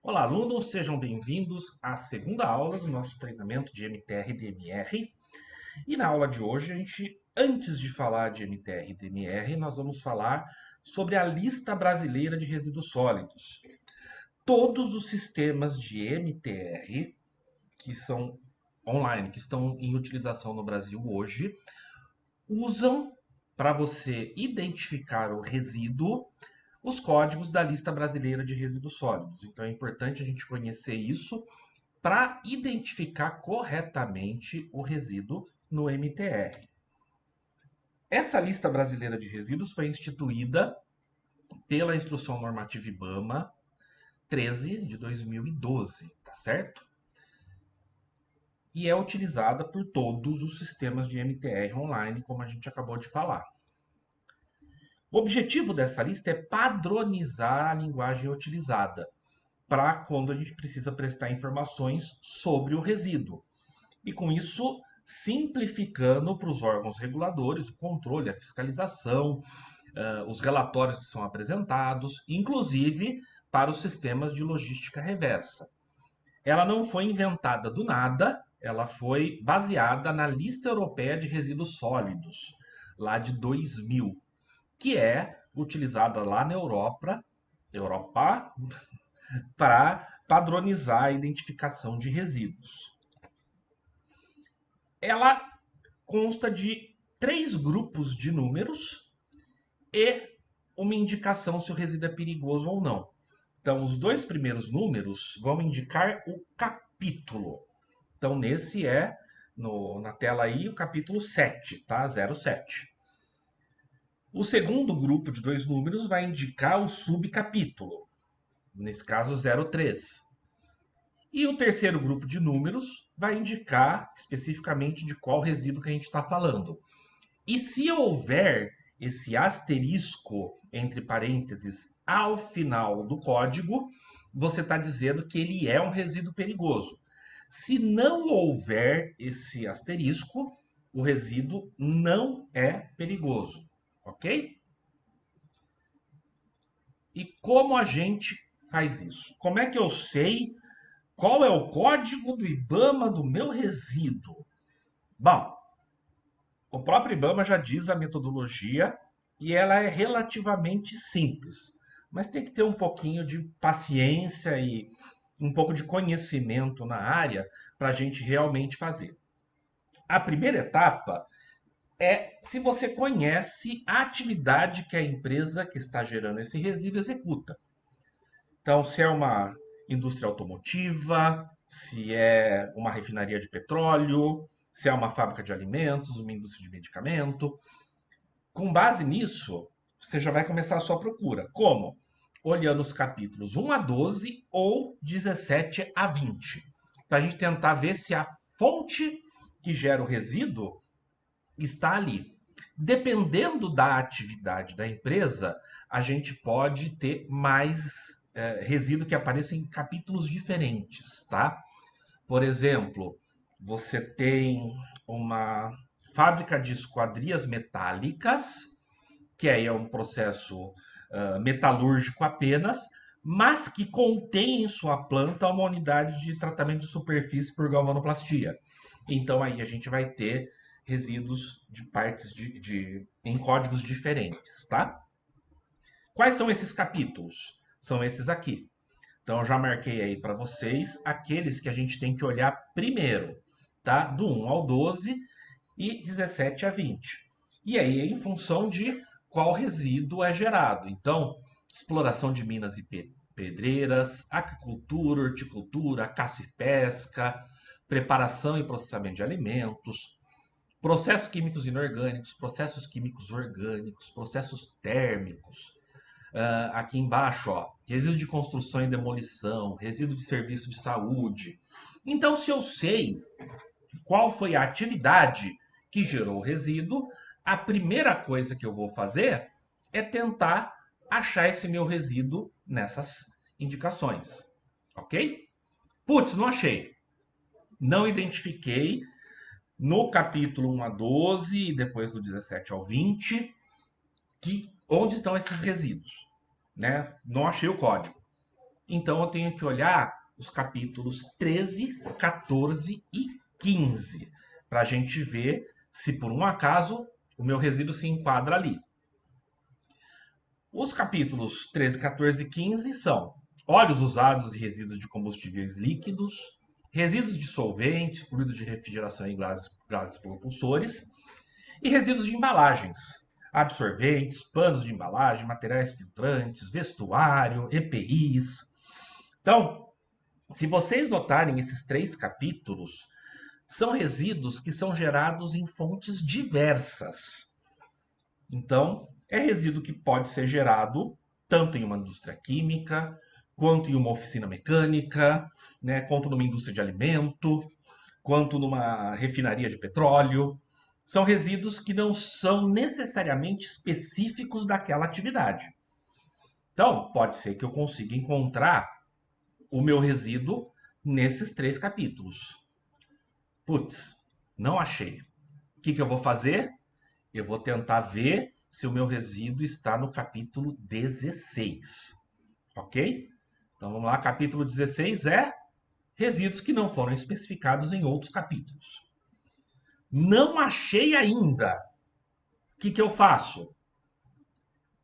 Olá, alunos, sejam bem-vindos à segunda aula do nosso treinamento de MTR e DMR. E na aula de hoje, antes de falar de MTR e DMR, nós vamos falar sobre a lista brasileira de resíduos sólidos. Todos os sistemas de MTR que são online, que estão em utilização no Brasil hoje, usam para você identificar o resíduo os códigos da lista brasileira de resíduos sólidos. Então é importante a gente conhecer isso para identificar corretamente o resíduo no MTR. Essa lista brasileira de resíduos foi instituída pela Instrução Normativa IBAMA 13 de 2012, tá certo? E é utilizada por todos os sistemas de MTR online, como a gente acabou de falar. O objetivo dessa lista é padronizar a linguagem utilizada para quando a gente precisa prestar informações sobre o resíduo. E com isso, simplificando para os órgãos reguladores o controle, a fiscalização, os relatórios que são apresentados, inclusive para os sistemas de logística reversa. Ela não foi inventada do nada, ela foi baseada na Lista Europeia de Resíduos Sólidos, lá de 2000, que é utilizada lá na Europa para padronizar a identificação de resíduos. Ela consta de 3 grupos de números e uma indicação se o resíduo é perigoso ou não. Então, os 2 primeiros números vão indicar o capítulo. Então, nesse na tela aí, o capítulo 7, tá? 07. O segundo grupo de 2 números vai indicar o subcapítulo, nesse caso 03. E o terceiro grupo de números vai indicar especificamente de qual resíduo que a gente está falando. E se houver esse asterisco entre parênteses ao final do código, você está dizendo que ele é um resíduo perigoso. Se não houver esse asterisco, o resíduo não é perigoso, ok? E como a gente faz isso? Como é que eu sei qual é o código do IBAMA do meu resíduo? Bom, o próprio IBAMA já diz a metodologia e ela é relativamente simples, mas tem que ter um pouquinho de paciência e um pouco de conhecimento na área para a gente realmente fazer. A primeira etapa é se você conhece a atividade que a empresa que está gerando esse resíduo executa. Então, se é uma indústria automotiva, se é uma refinaria de petróleo, se é uma fábrica de alimentos, uma indústria de medicamento. Com base nisso, você já vai começar a sua procura. Como? Olhando os capítulos 1 a 12 ou 17 a 20. Para a gente tentar ver se a fonte que gera o resíduo está ali. Dependendo da atividade da empresa, a gente pode ter mais resíduo que apareça em capítulos diferentes, tá? Por exemplo, você tem uma fábrica de esquadrias metálicas, que aí é um processo metalúrgico apenas, mas que contém em sua planta uma unidade de tratamento de superfície por galvanoplastia. Então aí a gente vai ter resíduos de partes em códigos diferentes, tá? Quais são esses capítulos? São esses aqui. Então, eu já marquei aí para vocês aqueles que a gente tem que olhar primeiro, tá? Do 1 ao 12 e 17 a 20. E aí, em função de qual resíduo é gerado. Então, exploração de minas e pedreiras, aquicultura, horticultura, caça e pesca, preparação e processamento de alimentos, processos químicos inorgânicos, processos químicos orgânicos, processos térmicos, aqui embaixo, ó, resíduo de construção e demolição, resíduo de serviço de saúde. Então, se eu sei qual foi a atividade que gerou o resíduo, a primeira coisa que eu vou fazer é tentar achar esse meu resíduo nessas indicações, ok? Putz, não achei. Não identifiquei no capítulo 1 a 12 e depois do 17 ao 20 onde estão esses resíduos, né? Não achei o código. Então eu tenho que olhar os capítulos 13, 14 e 15 para a gente ver se por um acaso o meu resíduo se enquadra ali. Os capítulos 13, 14 e 15 são óleos usados e resíduos de combustíveis líquidos, resíduos de solventes, fluidos de refrigeração e gases propulsores, e resíduos de embalagens, absorventes, panos de embalagem, materiais filtrantes, vestuário, EPIs. Então, se vocês notarem esses 3 capítulos, são resíduos que são gerados em fontes diversas. Então, é resíduo que pode ser gerado tanto em uma indústria química, quanto em uma oficina mecânica, né, quanto numa indústria de alimento, quanto numa refinaria de petróleo. São resíduos que não são necessariamente específicos daquela atividade. Então, pode ser que eu consiga encontrar o meu resíduo nesses 3 capítulos. Putz, não achei. O que eu vou fazer? Eu vou tentar ver se o meu resíduo está no capítulo 16. Ok? Então vamos lá, capítulo 16 é resíduos que não foram especificados em outros capítulos. Não achei ainda. O que eu faço?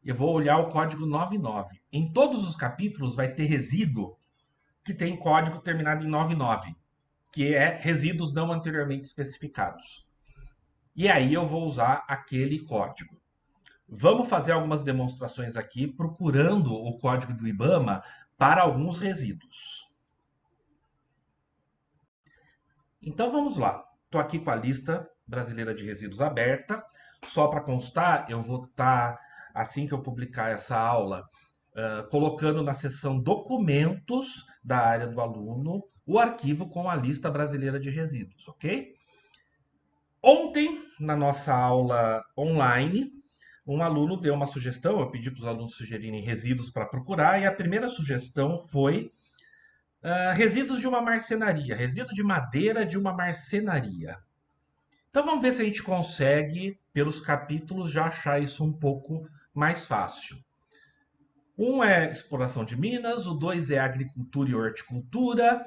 Eu vou olhar o código 99. Em todos os capítulos vai ter resíduo que tem código terminado em 99, que é resíduos não anteriormente especificados. E aí eu vou usar aquele código. Vamos fazer algumas demonstrações aqui procurando o código do IBAMA para alguns resíduos. Então vamos lá. Estou aqui com a lista brasileira de resíduos aberta. Só para constar, eu vou estar, assim que eu publicar essa aula, colocando na seção documentos da área do aluno o arquivo com a lista brasileira de resíduos, ok? Ontem, na nossa aula online, um aluno deu uma sugestão, eu pedi para os alunos sugerirem resíduos para procurar, e a primeira sugestão foi resíduos de uma marcenaria, resíduo de madeira de uma marcenaria. Então vamos ver se a gente consegue, pelos capítulos, já achar isso um pouco mais fácil. Um é exploração de minas, o 2 é agricultura e horticultura,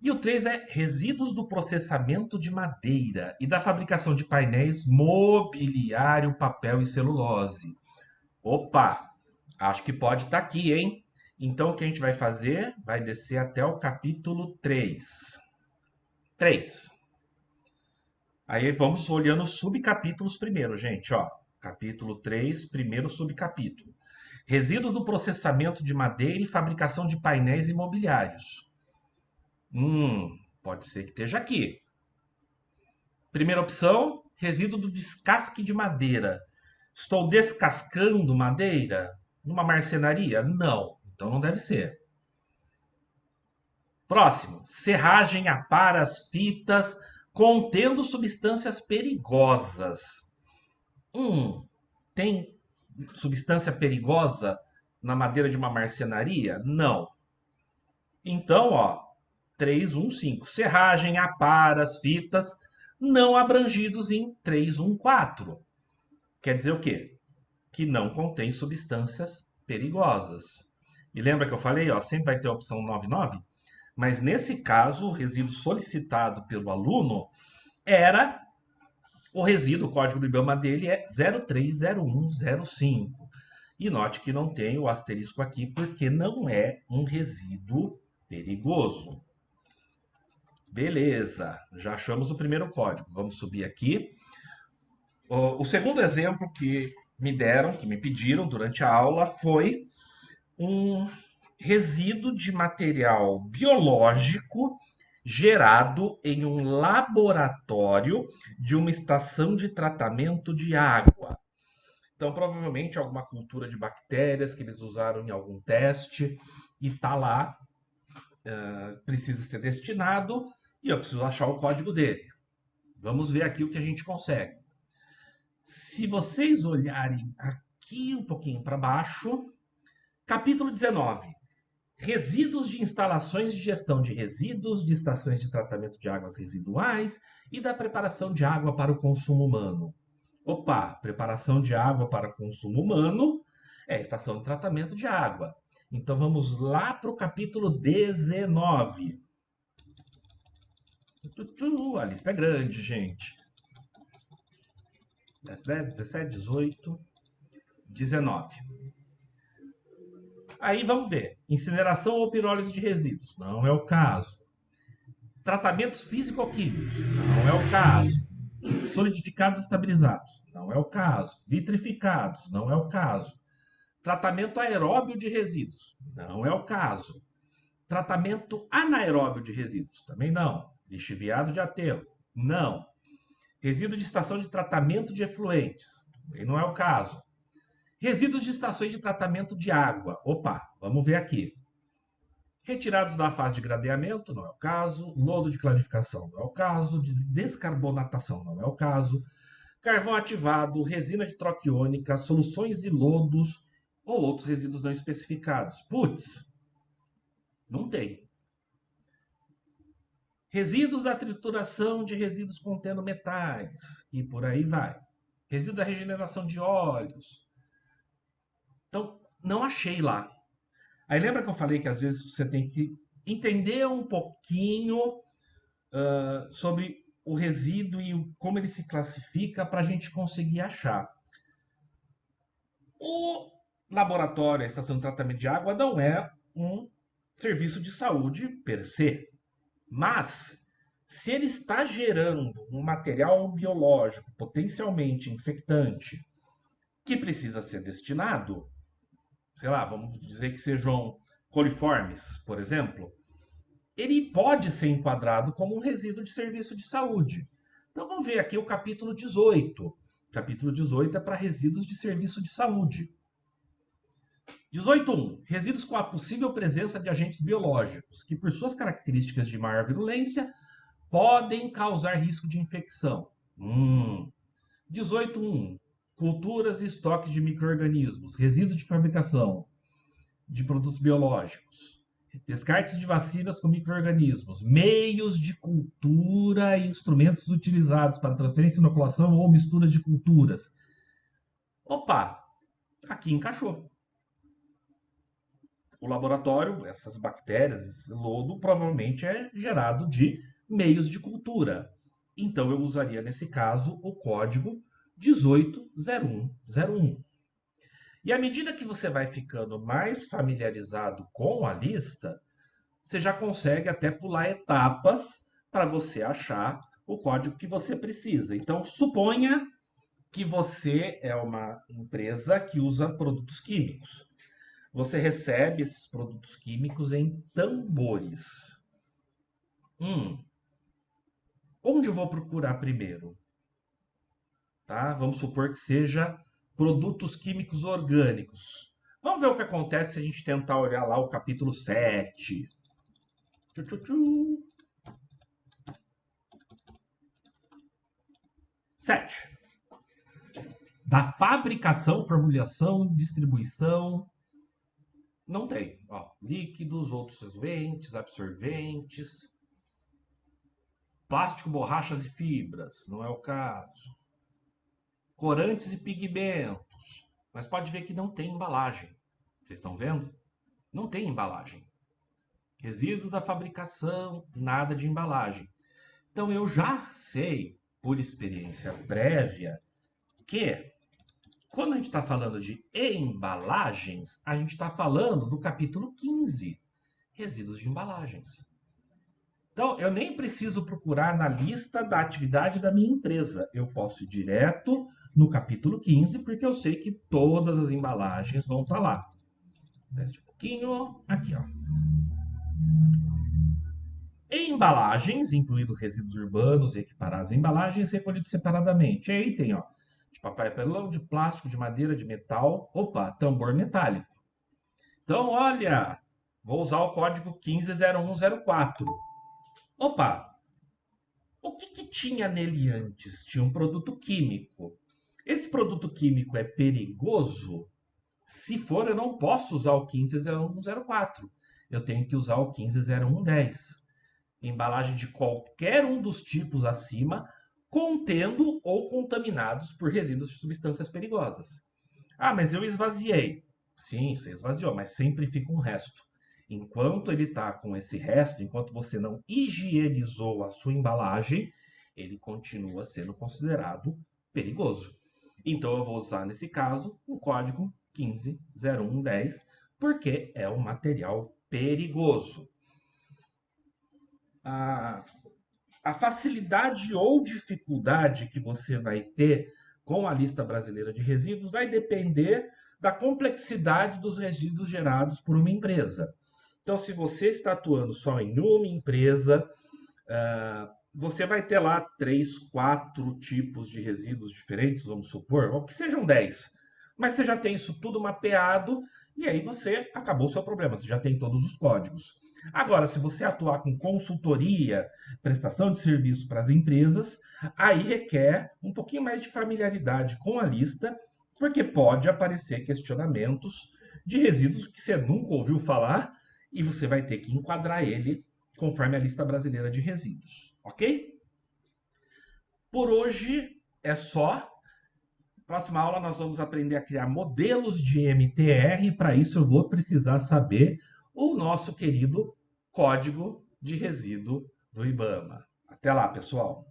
e o 3 é resíduos do processamento de madeira e da fabricação de painéis, mobiliário, papel e celulose. Opa, acho que pode estar aqui, hein? Então o que a gente vai fazer? Vai descer até o capítulo 3. 3. Aí vamos olhando os subcapítulos primeiro, gente, ó. Capítulo 3, primeiro subcapítulo. Resíduos do processamento de madeira e fabricação de painéis imobiliários. Pode ser que esteja aqui. Primeira opção, resíduo do descasque de madeira. Estou descascando madeira? Numa marcenaria? Não. Então não deve ser. Próximo, serragem a paras, fitas, contendo substâncias perigosas. Tem substância perigosa na madeira de uma marcenaria? Não. Então, ó, 315. Serragem, aparas, fitas, não abrangidos em 314. Quer dizer o quê? Que não contém substâncias perigosas. E lembra que eu falei, ó, sempre vai ter a opção 99? Mas nesse caso, o resíduo solicitado pelo aluno era o resíduo, o código do IBAMA dele é 030105. E note que não tem o asterisco aqui porque não é um resíduo perigoso. Beleza, já achamos o primeiro código. Vamos subir aqui. O segundo exemplo que me deram, que me pediram durante a aula, foi um resíduo de material biológico gerado em um laboratório de uma estação de tratamento de água. Então, provavelmente alguma cultura de bactérias que eles usaram em algum teste e está lá, precisa ser destinado e eu preciso achar o código dele. Vamos ver aqui o que a gente consegue. Se vocês olharem aqui um pouquinho para baixo, capítulo 19. Resíduos de instalações de gestão de resíduos, de estações de tratamento de águas residuais e da preparação de água para o consumo humano. Opa, preparação de água para consumo humano é estação de tratamento de água. Então vamos lá para o capítulo 19. A lista é grande, gente. 10, 17, 18, 19. Aí vamos ver. Incineração ou pirólise de resíduos? Não é o caso. Tratamentos físico-químicos? Não é o caso. Solidificados estabilizados? Não é o caso. Vitrificados? Não é o caso. Tratamento aeróbio de resíduos? Não é o caso. Tratamento anaeróbio de resíduos? Também não. Lixiviado de aterro? Não. Resíduo de estação de tratamento de efluentes? Também não é o caso. Resíduos de estações de tratamento de água? Opa, vamos ver aqui. Retirados da fase de gradeamento? Não é o caso. Lodo de clarificação? Não é o caso. De descarbonatação? Não é o caso. Carvão ativado, resina de troca iônica, soluções e lodos ou outros resíduos não especificados. Putz, não tem. Resíduos da trituração de resíduos contendo metais e por aí vai. Resíduo da regeneração de óleos. Então, não achei lá. Aí lembra que eu falei que às vezes você tem que entender um pouquinho sobre o resíduo e como ele se classifica para a gente conseguir achar. O laboratório, a estação de tratamento de água, não é um serviço de saúde per se. Mas, se ele está gerando um material biológico potencialmente infectante que precisa ser destinado, sei lá, vamos dizer que sejam coliformes, por exemplo, ele pode ser enquadrado como um resíduo de serviço de saúde. Então vamos ver aqui o capítulo 18. O capítulo 18 é para resíduos de serviço de saúde. 18.1. Resíduos com a possível presença de agentes biológicos, que por suas características de maior virulência, podem causar risco de infecção. 18.1. Culturas e estoques de micro-organismos, resíduos de fabricação de produtos biológicos, descartes de vacinas com micro-organismos, meios de cultura e instrumentos utilizados para transferência, inoculação ou mistura de culturas. Opa, aqui encaixou. O laboratório, essas bactérias, esse lodo, provavelmente é gerado de meios de cultura. Então eu usaria, nesse caso, o código 180101. E à medida que você vai ficando mais familiarizado com a lista, você já consegue até pular etapas para você achar o código que você precisa. Então, suponha que você é uma empresa que usa produtos químicos. Você recebe esses produtos químicos em tambores. Onde eu vou procurar primeiro? Tá? Vamos supor que seja produtos químicos orgânicos. Vamos ver o que acontece se a gente tentar olhar lá o capítulo 7. 7. Da fabricação, formulação, distribuição. Não tem. Ó, líquidos, outros solventes, absorventes. Plástico, borrachas e fibras. Não é o caso. Corantes e pigmentos. Mas pode ver que não tem embalagem. Vocês estão vendo? Não tem embalagem. Resíduos da fabricação, nada de embalagem. Então eu já sei, por experiência prévia, que quando a gente está falando de embalagens, a gente está falando do capítulo 15, resíduos de embalagens. Então, eu nem preciso procurar na lista da atividade da minha empresa. Eu posso ir direto no capítulo 15, porque eu sei que todas as embalagens vão estar lá. Teste um pouquinho. Aqui, ó. Embalagens, incluindo resíduos urbanos e equiparados a embalagens, recolhidos separadamente. E aí tem, ó, de papelão, de plástico, de madeira, de metal. Opa, tambor metálico. Então, olha, vou usar o código 150104. Opa, o que tinha nele antes? Tinha um produto químico. Esse produto químico é perigoso? Se for, eu não posso usar o 150104. Eu tenho que usar o 150110. Embalagem de qualquer um dos tipos acima, contendo ou contaminados por resíduos de substâncias perigosas. Ah, mas eu esvaziei. Sim, você esvaziou, mas sempre fica um resto. Enquanto ele está com esse resto, enquanto você não higienizou a sua embalagem, ele continua sendo considerado perigoso. Então eu vou usar nesse caso o código 150110, porque é um material perigoso. A, a facilidade ou dificuldade que você vai ter com a lista brasileira de resíduos vai depender da complexidade dos resíduos gerados por uma empresa. Então, se você está atuando só em uma empresa, você vai ter lá 3, 4 tipos de resíduos diferentes, vamos supor, ou que sejam 10. Mas você já tem isso tudo mapeado e aí você acabou o seu problema, você já tem todos os códigos. Agora, se você atuar com consultoria, prestação de serviço para as empresas, aí requer um pouquinho mais de familiaridade com a lista, porque pode aparecer questionamentos de resíduos que você nunca ouviu falar e você vai ter que enquadrar ele conforme a lista brasileira de resíduos, ok? Por hoje é só. Próxima aula nós vamos aprender a criar modelos de MTR. Para isso eu vou precisar saber o nosso querido código de resíduo do IBAMA. Até lá, pessoal!